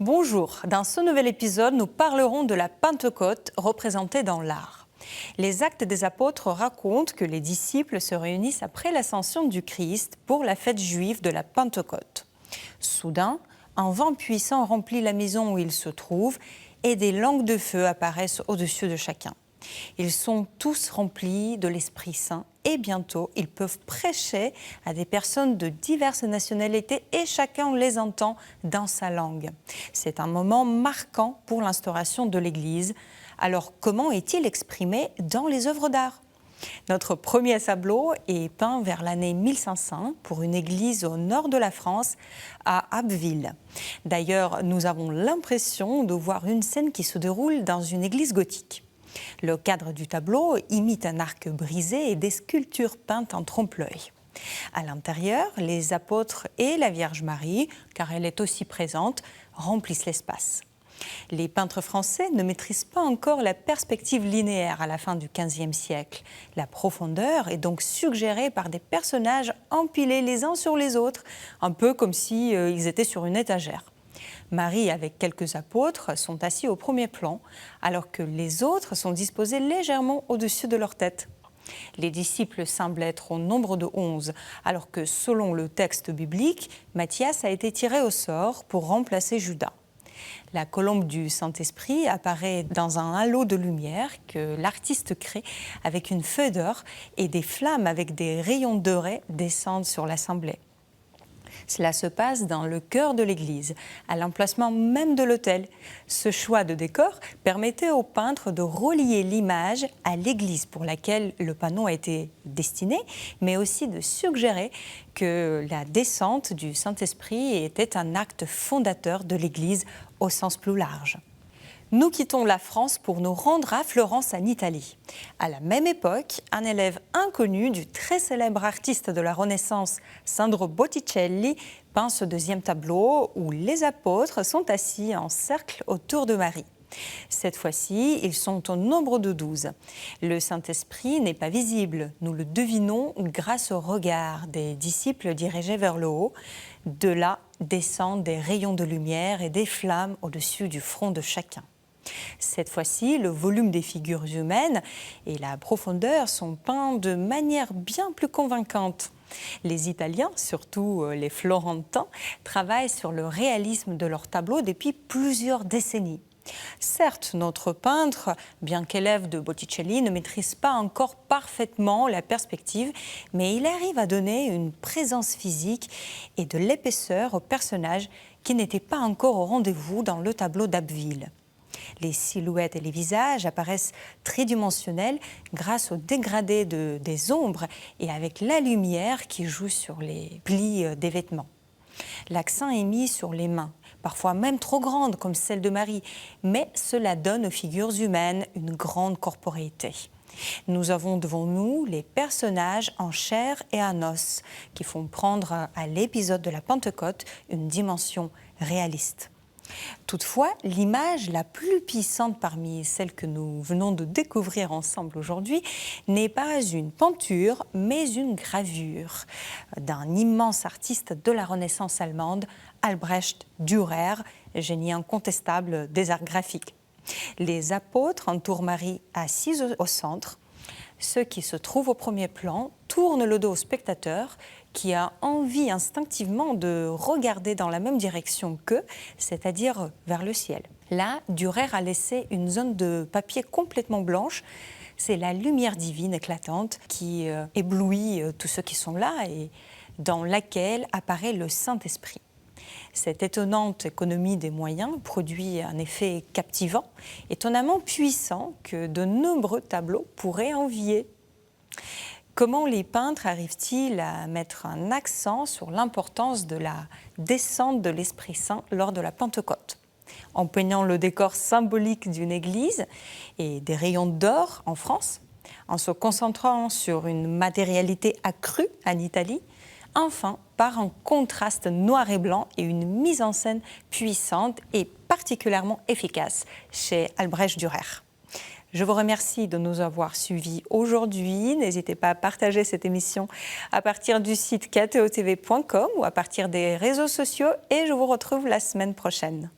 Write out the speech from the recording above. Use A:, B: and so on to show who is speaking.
A: Bonjour, dans ce nouvel épisode, nous parlerons de la Pentecôte représentée dans l'art. Les Actes des Apôtres racontent que les disciples se réunissent après l'ascension du Christ pour la fête juive de la Pentecôte. Soudain, un vent puissant remplit la maison où ils se trouvent et des langues de feu apparaissent au-dessus de chacun. Ils sont tous remplis de l'Esprit Saint et bientôt ils peuvent prêcher à des personnes de diverses nationalités et chacun les entend dans sa langue. C'est un moment marquant pour l'instauration de l'Église. Alors comment est-il exprimé dans les œuvres d'art ? Notre premier tableau est peint vers l'année 1500 pour une église au nord de la France, à Abbeville. D'ailleurs, nous avons l'impression de voir une scène qui se déroule dans une église gothique. Le cadre du tableau imite un arc brisé et des sculptures peintes en trompe-l'œil. À l'intérieur, les apôtres et la Vierge Marie, car elle est aussi présente, remplissent l'espace. Les peintres français ne maîtrisent pas encore la perspective linéaire à la fin du XVe siècle. La profondeur est donc suggérée par des personnages empilés les uns sur les autres, un peu comme s'ils étaient sur une étagère. Marie, avec quelques apôtres, sont assis au premier plan, alors que les autres sont disposés légèrement au-dessus de leur tête. Les disciples semblent être au nombre de 11, alors que selon le texte biblique, Matthias a été tiré au sort pour remplacer Judas. La colombe du Saint-Esprit apparaît dans un halo de lumière que l'artiste crée avec une feuille d'or et des flammes avec des rayons dorés descendent sur l'assemblée. Cela se passe dans le cœur de l'église, à l'emplacement même de l'autel. Ce choix de décor permettait au peintre de relier l'image à l'église pour laquelle le panneau a été destiné, mais aussi de suggérer que la descente du Saint-Esprit était un acte fondateur de l'église au sens plus large. Nous quittons la France pour nous rendre à Florence, en Italie. À la même époque, un élève inconnu du très célèbre artiste de la Renaissance, Sandro Botticelli, peint ce deuxième tableau où les apôtres sont assis en cercle autour de Marie. Cette fois-ci, ils sont au nombre de 12. Le Saint-Esprit n'est pas visible. Nous le devinons grâce au regard des disciples dirigés vers le haut. De là descendent des rayons de lumière et des flammes au-dessus du front de chacun. Cette fois-ci, le volume des figures humaines et la profondeur sont peints de manière bien plus convaincante. Les Italiens, surtout les Florentins, travaillent sur le réalisme de leurs tableaux depuis plusieurs décennies. Certes, notre peintre, bien qu'élève de Botticelli, ne maîtrise pas encore parfaitement la perspective, mais il arrive à donner une présence physique et de l'épaisseur aux personnages qui n'étaient pas encore au rendez-vous dans le tableau d'Abbeville. Les silhouettes et les visages apparaissent tridimensionnels grâce au dégradé des ombres et avec la lumière qui joue sur les plis des vêtements. L'accent est mis sur les mains, parfois même trop grandes comme celle de Marie, mais cela donne aux figures humaines une grande corporéité. Nous avons devant nous les personnages en chair et en os qui font prendre à l'épisode de la Pentecôte une dimension réaliste. Toutefois, l'image la plus puissante parmi celles que nous venons de découvrir ensemble aujourd'hui n'est pas une peinture, mais une gravure d'un immense artiste de la Renaissance allemande, Albrecht Dürer, génie incontestable des arts graphiques. Les apôtres entourent Marie assise au centre. Ceux qui se trouvent au premier plan tournent le dos au spectateur qui a envie instinctivement de regarder dans la même direction qu'eux, c'est-à-dire vers le ciel. Là, Dürer a laissé une zone de papier complètement blanche. C'est la lumière divine éclatante qui éblouit tous ceux qui sont là et dans laquelle apparaît le Saint-Esprit. Cette étonnante économie des moyens produit un effet captivant, étonnamment puissant que de nombreux tableaux pourraient envier. Comment les peintres arrivent-ils à mettre un accent sur l'importance de la descente de l'Esprit Saint lors de la Pentecôte ? En peignant le décor symbolique d'une église et des rayons d'or en France, en se concentrant sur une matérialité accrue en Italie, enfin par un contraste noir et blanc et une mise en scène puissante et particulièrement efficace chez Albrecht Dürer. Je vous remercie de nous avoir suivis aujourd'hui. N'hésitez pas à partager cette émission à partir du site ktotv.com ou à partir des réseaux sociaux et je vous retrouve la semaine prochaine.